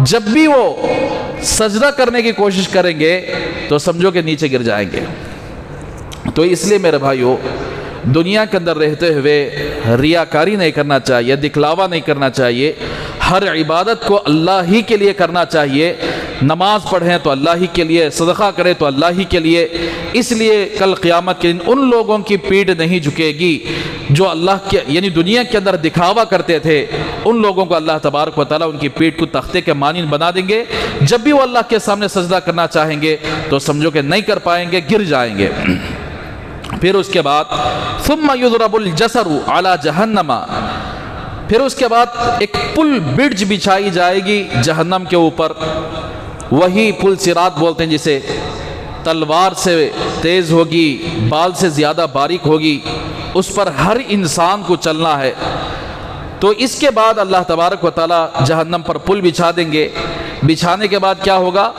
جب بھی وہ سجدہ کرنے کی کوشش کریں گے تو سمجھو کہ نیچے گر جائیں گے۔ تو اس لیے میرے بھائیو، دنیا کے اندر رہتے ہوئے ریاکاری نہیں کرنا چاہیے، دکھلاوا نہیں کرنا چاہیے، ہر عبادت کو اللہ ہی کے لیے کرنا چاہیے۔ نماز پڑھیں تو اللہ ہی کے لیے، صدقہ کریں تو اللہ ہی کے لیے۔ اس لیے کل قیامت کے دن ان لوگوں کی پیٹھ نہیں جھکے گی جو اللہ کے یعنی دنیا کے اندر دکھاوا کرتے تھے، ان لوگوں کو اللہ تبارک و تعالیٰ ان کی پیٹھ کو تختے کے مانند بنا دیں گے۔ جب بھی وہ اللہ کے سامنے سجدہ کرنا چاہیں گے تو سمجھو کہ نہیں کر پائیں گے، گر جائیں گے۔ پھر اس کے بعد ثم یضرب الجسر علی جہنم، پھر اس کے بعد ایک پل برج بچھائی جائے گی جہنم کے اوپر، وہی پل صراط بولتے ہیں جسے، تلوار سے تیز ہوگی، بال سے زیادہ باریک ہوگی، اس پر ہر انسان کو چلنا ہے۔ تو اس کے بعد اللہ تبارک و تعالیٰ جہنم پر پل بچھا دیں گے۔ بچھانے کے بعد کیا ہوگا؟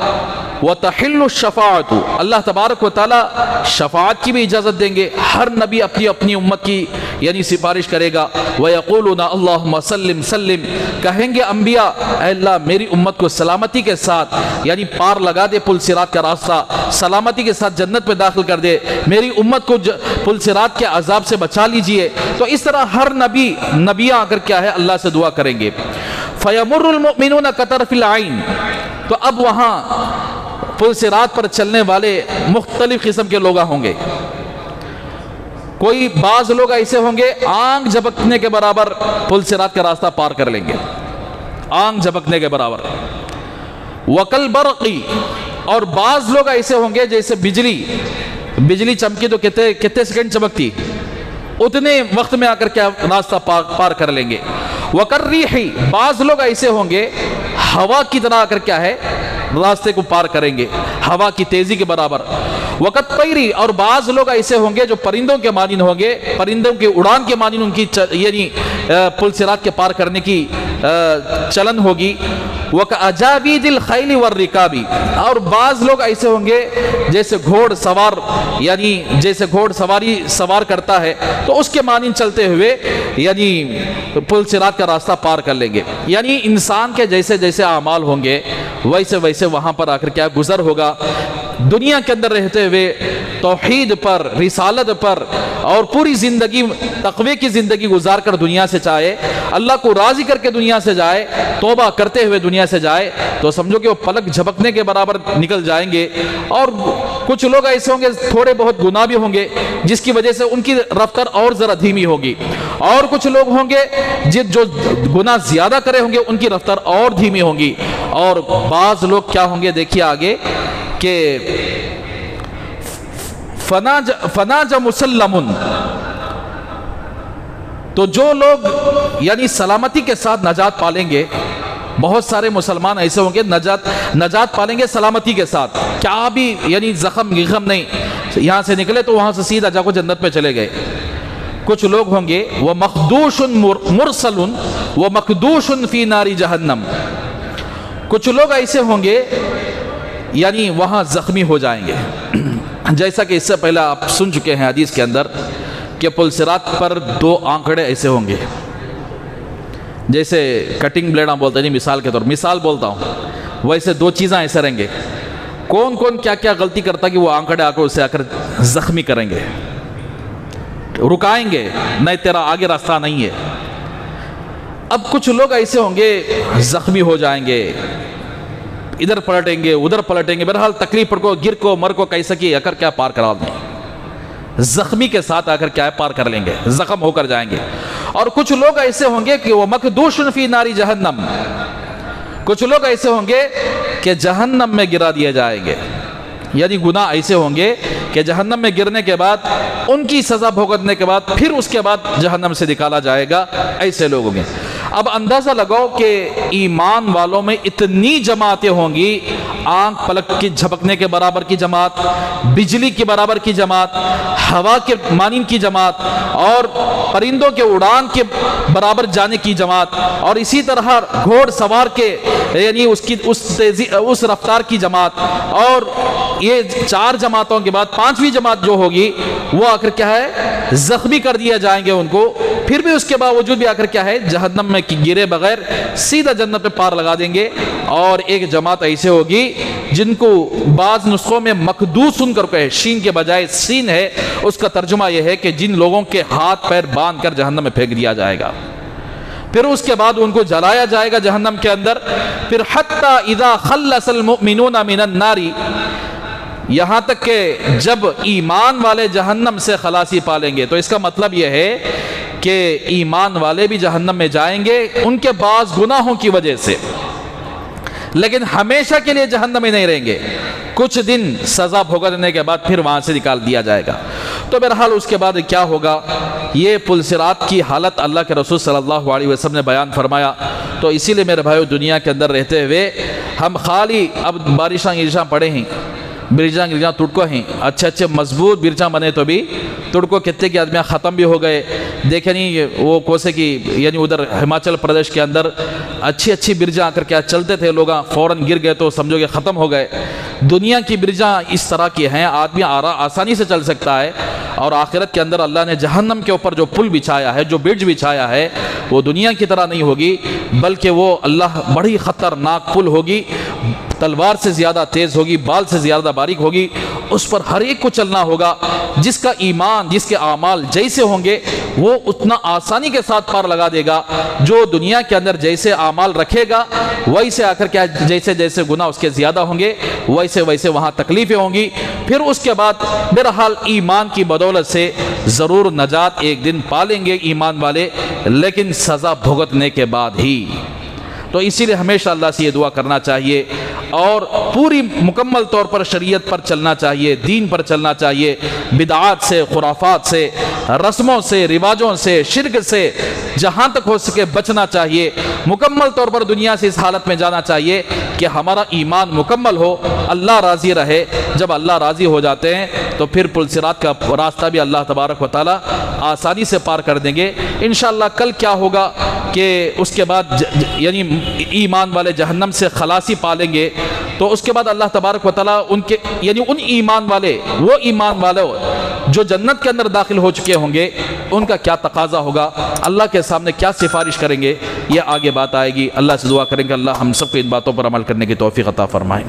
وَتَحِلُّ الشَّفَاعَةُ، اللہ تبارک و تعالیٰ شفاعت کی بھی اجازت دیں گے۔ ہر نبی اپنی اپنی امت کی یعنی سفارش کرے گا۔ وَيَقُولُونَ اللَّهُمَّ سَلِّمْ سَلِّمْ، کہیں گے انبیاء اے اللہ میری امت کو سلامتی کے ساتھ یعنی پار لگا دے پل صراط کا راستہ، سلامتی کے ساتھ جنت میں داخل کر دے، میری امت کو پل صراط کے عذاب سے بچا لیجئے۔ تو اس طرح ہر نبیاں آ کر کیا ہے اللہ سے دعا کریں گے۔ فَيَمُرُّ الْمُؤْمِنُونَ كَطَرْفِ الْعَيْنِ، تو اب وہاں پل صراط پر چلنے والے مختلف قسم کے لوگ ہوں گے۔ کوئی بعض لوگ ایسے ہوں گے آنکھ جھپکنے کے برابر پل صراط کا راستہ پار کر لیں گے، آنکھ جھپکنے کے برابر۔ وَكَالْبَرْقِ، اور بعض لوگ ایسے ہوں گے جیسے بجلی چمکی تو کتنے سیکنڈ چمکتی، اتنے وقت میں آ کر کیا راستہ پار کر لیں گے۔ وَكَالرِّيحِ، بعض لوگ ایسے ہوں گے ہوا کی طرح آ کر کیا ہے راستے کو پار کریں گے، ہوا کی تیزی کے برابر۔ وَكَالطَّيْرِ، اور بعض لوگ ایسے ہوں گے جو پرندوں کے مانند ہوں گے، پرندوں کی اڑان کے مانند ان کی یعنی پل صراط کے پار کرنے کی چلن ہوگی۔ وَكَأَجَابِيدِ الْخَيْلِ وَالرِّكَابِ، اور بعض لوگ ایسے ہوں گے جیسے گھوڑ سوار یعنی جیسے گھوڑ سوار کرتا ہے تو اس کے مانند چلتے ہوئے یعنی پل صراط کا راستہ پار کر لیں گے۔ یعنی انسان کے جیسے جیسے اعمال ہوں گے ویسے ویسے وہاں پر آ کر کیا گزر ہوگا۔ دنیا کے اندر رہتے ہوئے توحید پر، رسالت پر اور پوری زندگی تقوی کی زندگی گزار کر دنیا سے چاہے، اللہ کو راضی کر کے دنیا سے جائے، توبہ کرتے ہوئے دنیا سے جائے، تو سمجھو کہ وہ پلک جھپکنے کے برابر نکل جائیں گے۔ اور کچھ لوگ ایسے ہوں گے تھوڑے بہت گناہ بھی ہوں گے جس کی وجہ سے ان کی رفتار اور ذرا دھیمی ہوگی، اور کچھ لوگ ہوں گے جو گناہ زیادہ کرے ہوں گے ان کی رفتار اور دھیمی ہوگی، اور بعض لوگ کیا ہوں گے دیکھیے آگے کہ فناج مسلمن، تو جو لوگ یعنی سلامتی کے ساتھ نجات پالیں گے، بہت سارے مسلمان ایسے ہوں گے نجات پالیں گے سلامتی کے ساتھ، کیا بھی یعنی زخم نہیں، یہاں سے نکلے تو وہاں سے سیدھا جا کو جنت میں چلے گئے۔ کچھ لوگ ہوں گے وَمَخْدُوشٌ مُرْسَلٌ وَمَخْدُوشٌ فِي نَارِ جَهَنَّمْ، کچھ لوگ ایسے ہوں گے یعنی وہاں زخمی ہو جائیں گے، جیسا کہ اس سے پہلے آپ سن چکے ہیں حدیث کے اندر کہ پل صراط پر دو آنکڑے ایسے ہوں گے، جیسے کٹنگ بلیڈ ہم بولتے ہیں مثال کے طور مثال بولتا ہوں، ویسے دو چیزیں ایسے رہیں گے۔ کون کیا کیا غلطی کرتا کہ وہ آنکڑے آ کر اسے آ کر زخمی کریں گے، رکائیں گے، نہیں تیرا آگے راستہ نہیں ہے۔ اب کچھ لوگ ایسے ہوں گے زخمی ہو جائیں گے، ادھر پلٹیں گے ادھر پلٹیں گے، بہرحال تکلیف پر کو گر کو مر کو کیسا کی اکر کیا پار کرا دیں، زخمی کے ساتھ آ کر کیا ہے پار کر لیں گے، زخم ہو کر جائیں گے۔ اور کچھ لوگ ایسے ہوں گے کہ وہ مکدوشن فی ناری جہنم، کچھ لوگ ایسے ہوں گے کہ جہنم میں گرا دیے جائیں گے، یعنی گناہ ایسے ہوں گے کہ جہنم میں گرنے کے بعد ان کی سزا بھگتنے کے بعد پھر اس کے بعد جہنم سے نکالا جائے گا، ایسے لوگ ہوں گے۔ اب اندازہ لگاؤ کہ ایمان والوں میں اتنی جماعتیں ہوں گی، آنکھ پلک کی جھپکنے کے برابر کی جماعت، بجلی کے برابر کی جماعت، ہوا کے مانند کی جماعت، اور پرندوں کے اڑان کے برابر جانے کی جماعت، اور اسی طرح گھوڑ سوار کے یعنی اس رفتار کی جماعت، اور یہ چار جماعتوں کے بعد پانچویں جماعت جو ہوگی وہ آ کر کیا ہے زخمی کر دیا جائیں گے ان کو، پھر بھی اس کے باوجود بھی آ کر کیا ہے جہنم میں گرے بغیر سیدھا جنت پہ پار لگا دیں گے، اور ایک جماعت ایسے ہوگی جن کو بعض نسخوں میں مقدوس سن کر کہے، شین کے بجائے سین ہے، اس کا ترجمہ یہ ہے کہ جن لوگوں کے ہاتھ پیر باندھ کر جہنم میں پھینک دیا جائے گا، پھر اس کے بعد ان کو جلایا جائے گا جہنم کے اندر، پھر حتی اذا خلص المؤمنون من النار، یہاں تک کہ جب ایمان والے جہنم سے خلاصی پالیں گے۔ تو اس کا مطلب یہ ہے کہ ایمان والے بھی جہنم میں جائیں گے ان کے بعض گناہوں کی وجہ سے، لیکن ہمیشہ کے لیے جہنم میں نہیں رہیں گے، کچھ دن سزا بھگتنے کے بعد پھر وہاں سے نکال دیا جائے گا۔ تو بہرحال اس کے بعد کیا ہوگا، یہ پل صراط کی حالت اللہ کے رسول صلی اللہ علیہ وسلم نے بیان فرمایا۔ تو اسی لیے میرے بھائیو، دنیا کے اندر رہتے ہوئے ہم خالی اب بارشاں گرشاں پڑے ہیں، برجاں گرجاں تڑکو ہیں، اچھے اچھے مضبوط برجاں بنے تو بھی تڑکو کتنے کے آدمیاں ختم بھی ہو گئے، دیکھیں نہیں وہ کوسے کی یعنی ادھر ہماچل پردیش کے اندر اچھی اچھی برجاں آ کر کیا چلتے تھے، لوگ فوراً گر گئے تو سمجھو کہ ختم ہو گئے۔ دنیا کی برجاں اس طرح کی ہیں، آدمی آسانی سے چل سکتا ہے، اور آخرت کے اندر اللہ نے جہنم کے اوپر جو پل بچھایا ہے، جو برج بچھایا ہے، وہ دنیا کی طرح نہیں ہوگی، بلکہ وہ اللہ بڑی خطرناک پل ہوگی، تلوار سے زیادہ تیز ہوگی، بال سے زیادہ باریک ہوگی، اس پر ہر ایک کو چلنا ہوگا۔ جس کا ایمان، جس کے اعمال جیسے ہوں گے وہ اتنا آسانی کے ساتھ پار لگا دے گا، جو دنیا کے اندر جیسے اعمال رکھے گا ویسے آ کر کیا جیسے جیسے گناہ اس کے زیادہ ہوں گے ویسے ویسے وہاں تکلیفیں ہوں گی۔ پھر اس کے بعد بہرحال ایمان کی بدولت سے ضرور نجات ایک دن پالیں گے ایمان والے، لیکن سزا بھگتنے کے بعد ہی۔ تو اسی لیے ہمیشہ اللہ سے یہ دعا کرنا چاہیے اور پوری مکمل طور پر شریعت پر چلنا چاہیے، دین پر چلنا چاہیے، بدعات سے، خرافات سے، رسموں سے، رواجوں سے، شرک سے جہاں تک ہو سکے بچنا چاہیے۔ مکمل طور پر دنیا سے اس حالت میں جانا چاہیے کہ ہمارا ایمان مکمل ہو، اللہ راضی رہے۔ جب اللہ راضی ہو جاتے ہیں تو پھر پل صراط کا راستہ بھی اللہ تبارک و تعالی آسانی سے پار کر دیں گے۔ انشاءاللہ کل کیا ہوگا کہ اس کے بعد یعنی ایمان والے جہنم سے خلاصی پالیں گے، تو اس کے بعد اللہ تبارک و تعالیٰ ان کے یعنی ان ایمان والے، وہ ایمان والے جو جنت کے اندر داخل ہو چکے ہوں گے، ان کا کیا تقاضا ہوگا، اللہ کے سامنے کیا سفارش کریں گے، یہ آگے بات آئے گی۔ اللہ سے دعا کریں کہ اللہ ہم سب کو ان باتوں پر عمل کرنے کی توفیق عطا فرمائے۔